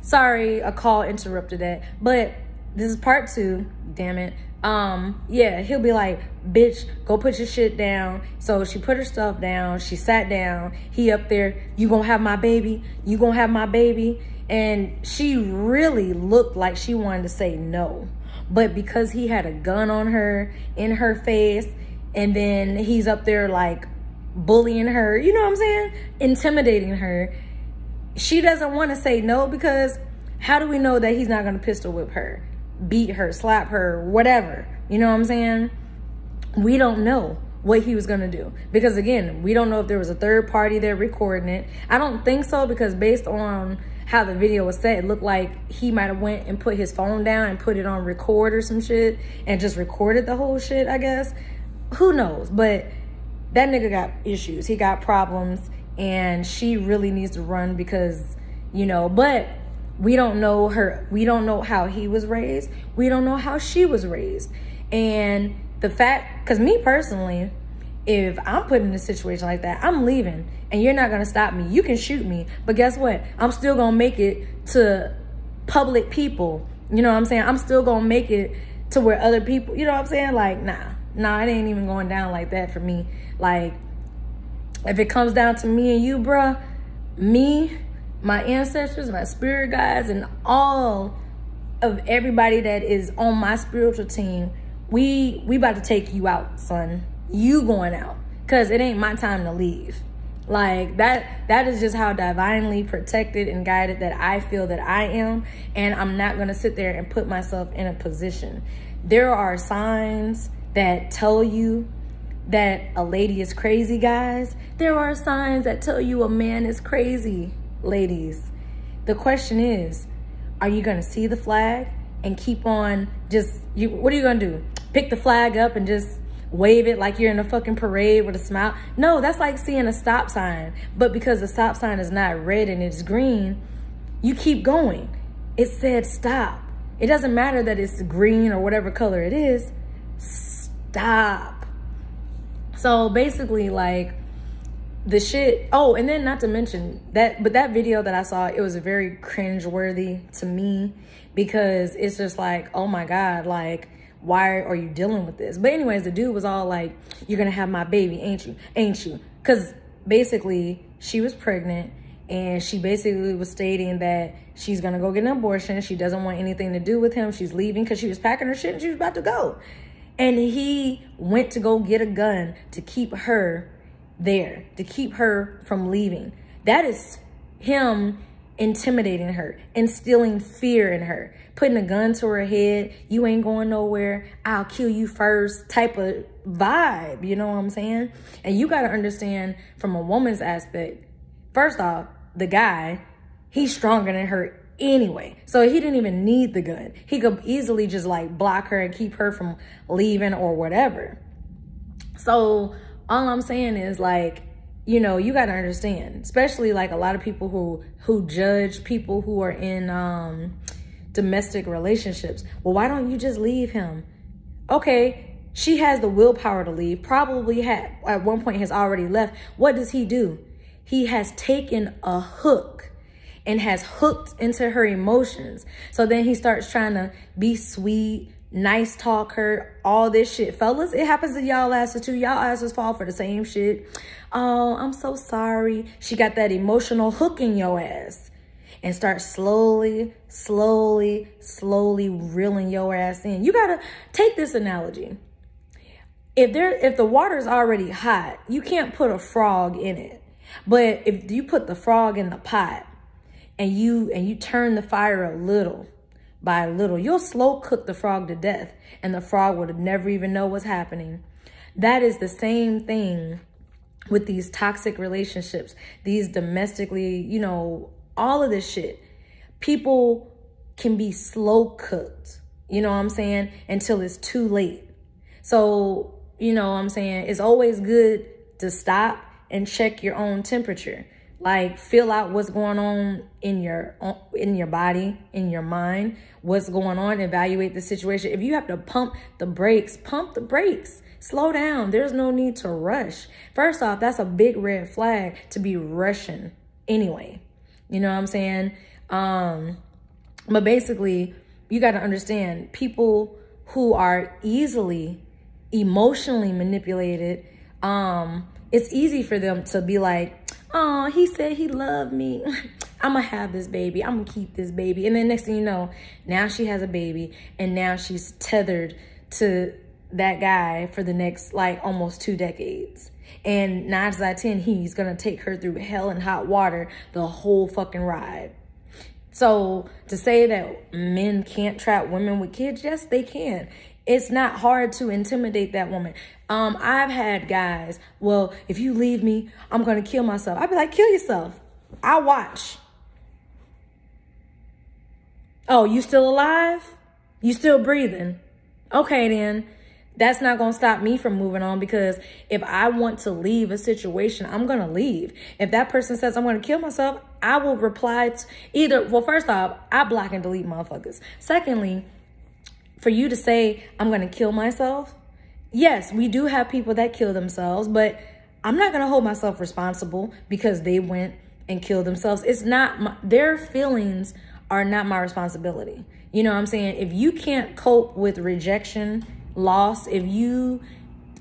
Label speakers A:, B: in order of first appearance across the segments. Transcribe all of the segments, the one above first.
A: Sorry, a call interrupted that. But this is part 2. Damn it. Yeah, he'll be like, bitch, go put your shit down. So she put her stuff down. She sat down. He up there, you gonna have my baby? You gonna have my baby? And she really looked like she wanted to say no. But because he had a gun on her, in her face, and then he's up there like bullying her, you know what I'm saying? Intimidating her. She doesn't want to say no, because how do we know that he's not going to pistol whip her, beat her, slap her, whatever? You know what I'm saying? We don't know what he was going to do, because again, we don't know if there was a third party there recording it. I don't think so, because based on how the video was set, it looked like he might have went and put his phone down and put it on record or some shit and just recorded the whole shit, I guess. Who knows? But that nigga got issues. He got problems, and she really needs to run, because, you know, but we don't know her. We don't know how he was raised. We don't know how she was raised. And the fact, because me personally, if I'm put in a situation like that, I'm leaving, and you're not going to stop me. You can shoot me, but guess what? I'm still going to make it to public people. You know what I'm saying? I'm still going to make it to where other people, you know what I'm saying? Like, nah, it ain't even going down like that for me. Like, if it comes down to me and you, bruh, me, my ancestors, my spirit guides, and all of everybody that is on my spiritual team, we about to take you out, son. You going out, because it ain't my time to leave. Like, that is just how divinely protected and guided that I feel that I am. And I'm not going to sit there and put myself in a position. There are signs that tell you that a lady is crazy, guys. There are signs that tell you a man is crazy, ladies. The question is, are you going to see the flag and keep on what are you going to do? Pick the flag up and just wave it like you're in a fucking parade with a smile? No, that's like seeing a stop sign. But because the stop sign is not red and it's green, you keep going. It said stop. It doesn't matter that it's green or whatever color it is. Stop. So basically, like, the shit. Oh, and then not to mention that, but that video that I saw, it was very cringeworthy to me, because it's just like, oh my God, like, why are you dealing with this? But anyways, the dude was all like, you're gonna have my baby, ain't you? Ain't you? Because basically she was pregnant, and she basically was stating that she's gonna go get an abortion. She doesn't want anything to do with him. She's leaving because she was packing her shit and she was about to go. And he went to go get a gun to keep her there, to keep her from leaving. That is him intimidating her, instilling fear in her, putting a gun to her head. You ain't going nowhere. I'll kill you first type of vibe. You know what I'm saying? And you got to understand, from a woman's aspect, first off, the guy, he's stronger than her anyway. So he didn't even need the gun. He could easily just like block her and keep her from leaving or whatever. So all I'm saying is, like, you know, you got to understand, especially like a lot of people who judge people who are in domestic relationships. Well, why don't you just leave him? Okay, she has the willpower to leave, probably had at one point has already left. What does he do? He has taken a hook and has hooked into her emotions. So then he starts trying to be sweet, nice talk her, all this shit. Fellas, it happens to y'all asses too. Y'all asses fall for the same shit. Oh, I'm so sorry. She got that emotional hook in your ass, and start slowly reeling your ass in. You gotta take this analogy. If the water's already hot, you can't put a frog in it. But if you put the frog in the pot and you turn the fire a little by little, you'll slow cook the frog to death, and the frog would never even know what's happening. That is the same thing with these toxic relationships, these domestically, you know, all of this shit. People can be slow cooked, you know what I'm saying, until it's too late. So, you know what I'm saying, it's always good to stop and check your own temperature. Like, feel out what's going on in your body, in your mind, what's going on, evaluate the situation. If you have to pump the brakes, pump the brakes. Slow down. There's no need to rush. First off, that's a big red flag to be rushing anyway. You know what I'm saying? But basically, you got to understand, people who are easily emotionally manipulated, it's easy for them to be like, oh, he said he loved me. I'm going to have this baby. I'm going to keep this baby. And then next thing you know, now she has a baby, and now she's tethered to that guy for the next like almost 2 decades. And 9 times out of 10, he's going to take her through hell and hot water the whole fucking ride. So to say that men can't trap women with kids, yes, they can. It's not hard to intimidate that woman. I've had guys, well, if you leave me, I'm going to kill myself. I'd be like, kill yourself. I'll watch. Oh, you still alive? You still breathing? Okay, then. That's not going to stop me from moving on, because if I want to leave a situation, I'm going to leave. If that person says I'm going to kill myself, I will reply to either, well, first off, I block and delete motherfuckers. Secondly, for you to say I'm going to kill myself, yes, we do have people that kill themselves, but I'm not going to hold myself responsible because they went and killed themselves. It's not their feelings are not my responsibility. You know what I'm saying? If you can't cope with rejection, loss, if you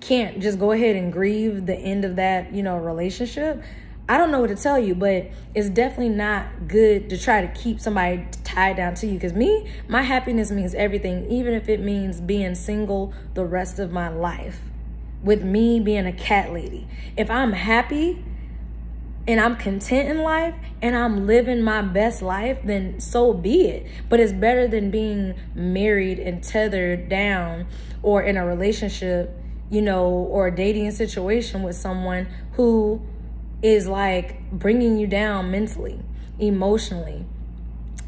A: can't just go ahead and grieve the end of that, relationship, I don't know what to tell you, but it's definitely not good to try to keep somebody tied down to you. Because my happiness means everything, even if it means being single the rest of my life, with me being a cat lady. If I'm happy and I'm content in life and I'm living my best life, then so be it. But it's better than being married and tethered down, or in a relationship, or a dating situation with someone who is like bringing you down mentally, emotionally.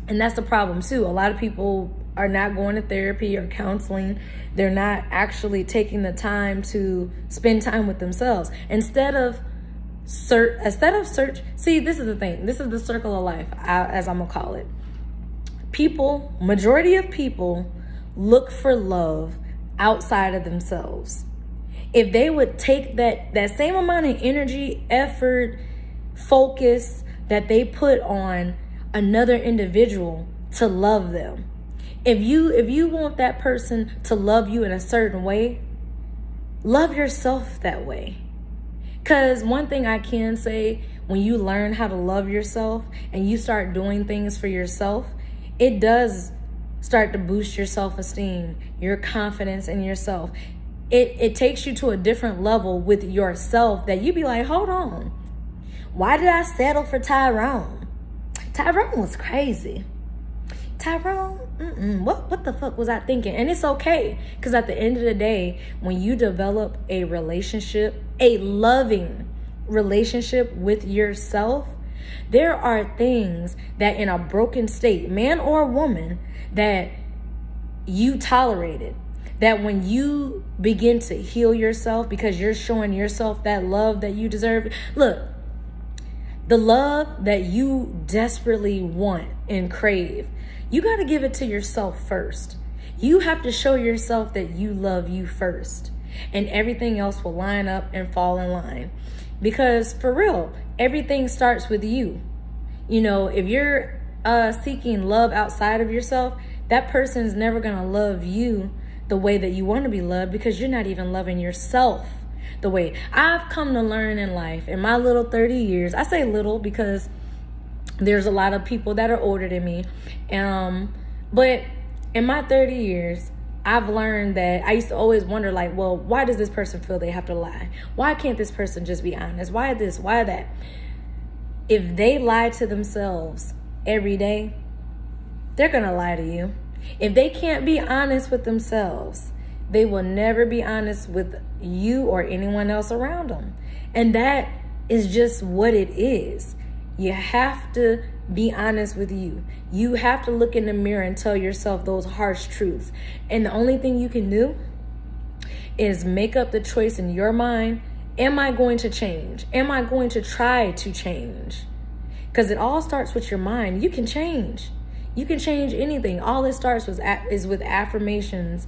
A: And that's the problem too. A lot of people are not going to therapy or counseling. They're not actually taking the time to spend time with themselves. Instead of search, see, this is the thing. This is the circle of life, as I'm gonna call it. Majority of people look for love outside of themselves. If they would take that same amount of energy, effort, focus that they put on another individual to love them. If you want that person to love you in a certain way, love yourself that way. Because one thing I can say, when you learn how to love yourself and you start doing things for yourself, it does start to boost your self-esteem, your confidence in yourself. It takes you to a different level with yourself that you be like, hold on, why did I settle for Tyrone? Tyrone was crazy. Tyrone, what the fuck was I thinking? And it's okay, because at the end of the day, when you develop a relationship, a loving relationship with yourself, there are things that in a broken state, man or woman, that you tolerated. That when you begin to heal yourself because you're showing yourself that love that you deserve. Look, the love that you desperately want and crave, you got to give it to yourself first. You have to show yourself that you love you first, and everything else will line up and fall in line. Because for real, everything starts with you. If you're seeking love outside of yourself, that person is never going to love you the way that you want to be loved, because you're not even loving yourself the way. I've come to learn in life, in my little 30 years, I say little because there's a lot of people that are older than me. But in my 30 years, I've learned that I used to always wonder, like, well, why does this person feel they have to lie? Why can't this person just be honest? Why this? Why that? If they lie to themselves every day, they're going to lie to you. If they can't be honest with themselves, they will never be honest with you or anyone else around them. And that is just what it is. You have to be honest with you. You have to look in the mirror and tell yourself those harsh truths. And the only thing you can do is make up the choice in your mind. Am I going to change? Am I going to try to change? Because it all starts with your mind. You can change. You can change anything. All it starts is with affirmations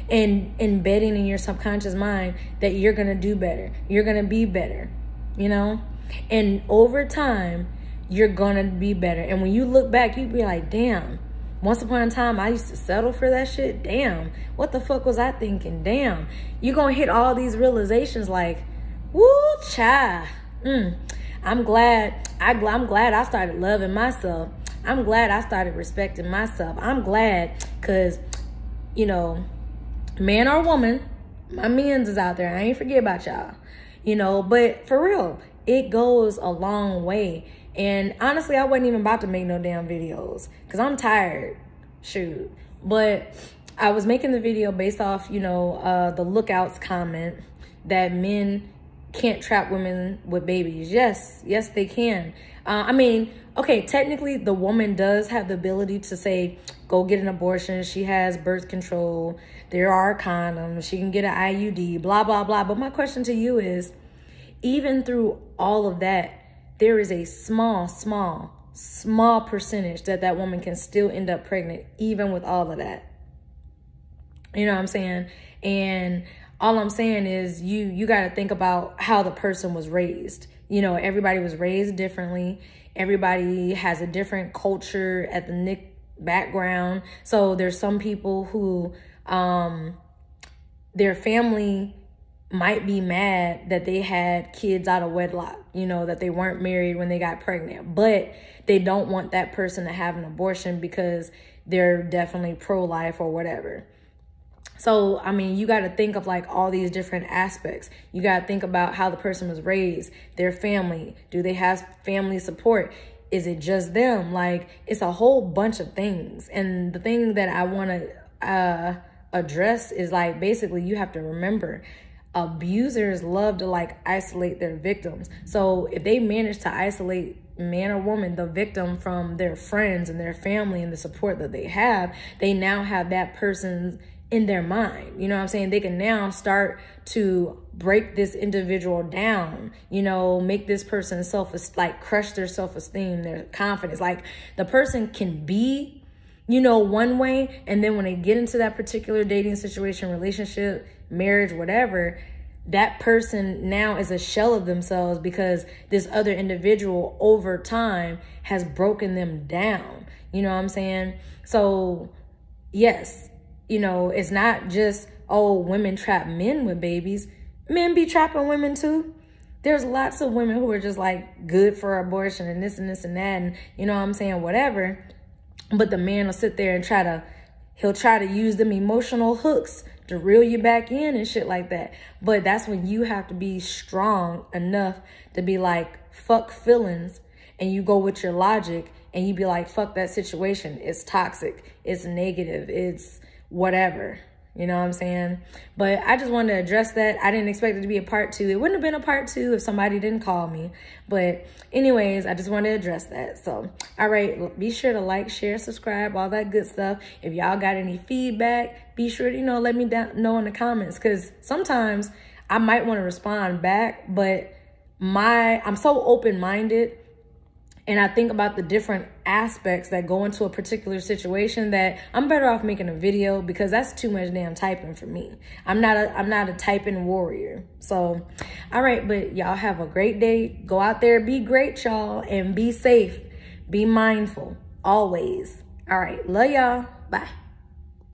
A: and embedding in your subconscious mind that you're going to do better. You're going to be better, And over time, you're going to be better. And when you look back, you be like, damn, once upon a time, I used to settle for that shit. Damn, what the fuck was I thinking? Damn, you gonna hit all these realizations like, woo, child. I'm glad I started loving myself. I'm glad I started respecting myself. I'm glad because, you know, man or woman, my men's is out there. I ain't forget about y'all, you know, but for real, it goes a long way. And honestly, I wasn't even about to make no damn videos because I'm tired. Shoot. But I was making the video based off, you know, the Lookouts comment that men can't trap women with babies. Yes, they can. I mean, okay, technically the woman does have the ability to say, go get an abortion. She has birth control. There are condoms. She can get an IUD, blah, blah, blah. But my question to you is, even through all of that, there is a small percentage that woman can still end up pregnant, even with all of that. You know what I'm saying? And all I'm saying is you got to think about how the person was raised. You know, everybody was raised differently. Everybody has a different culture, ethnic background. So there's some people who their family might be mad that they had kids out of wedlock, you know, that they weren't married when they got pregnant, but they don't want that person to have an abortion because they're definitely pro-life or whatever. So, I mean, you got to think of like all these different aspects. You got to think about how the person was raised, their family. Do they have family support? Is it just them? Like, it's a whole bunch of things. And the thing that I want to address is like, basically, you have to remember, abusers love to like isolate their victims. So if they manage to isolate man or woman, the victim, from their friends and their family and the support that they have, they now have that person in their mind. You know what I'm saying? They can now start to break this individual down, you know, make this person like crush their self-esteem, their confidence. Like the person can be, you know, one way, and then when they get into that particular dating situation, relationship, marriage, whatever, that person now is a shell of themselves because this other individual over time has broken them down. You know what I'm saying? So yes, you know, it's not just, oh, women trap men with babies. Men be trapping women too. There's lots of women who are just like good for abortion and this and this and that, and you know what I'm saying, whatever. But the man will sit there and he'll try to use them emotional hooks to reel you back in and shit like that. But that's when you have to be strong enough to be like, fuck feelings, and you go with your logic and you be like, fuck that situation. It's toxic. It's negative. It's whatever. You know what I'm saying? But I just wanted to address that. I didn't expect it to be a part 2. It wouldn't have been a part 2 if somebody didn't call me. But anyways, I just wanted to address that. So, all right, be sure to like, share, subscribe, all that good stuff. If y'all got any feedback, be sure to, you know, let me know in the comments. Because sometimes I might want to respond back, but I'm so open-minded, and I think about the different aspects that go into a particular situation that I'm better off making a video, because that's too much damn typing for me. I'm not a typing warrior. So, all right, but y'all have a great day. Go out there, be great, y'all, and be safe. Be mindful, always. All right, love y'all. Bye.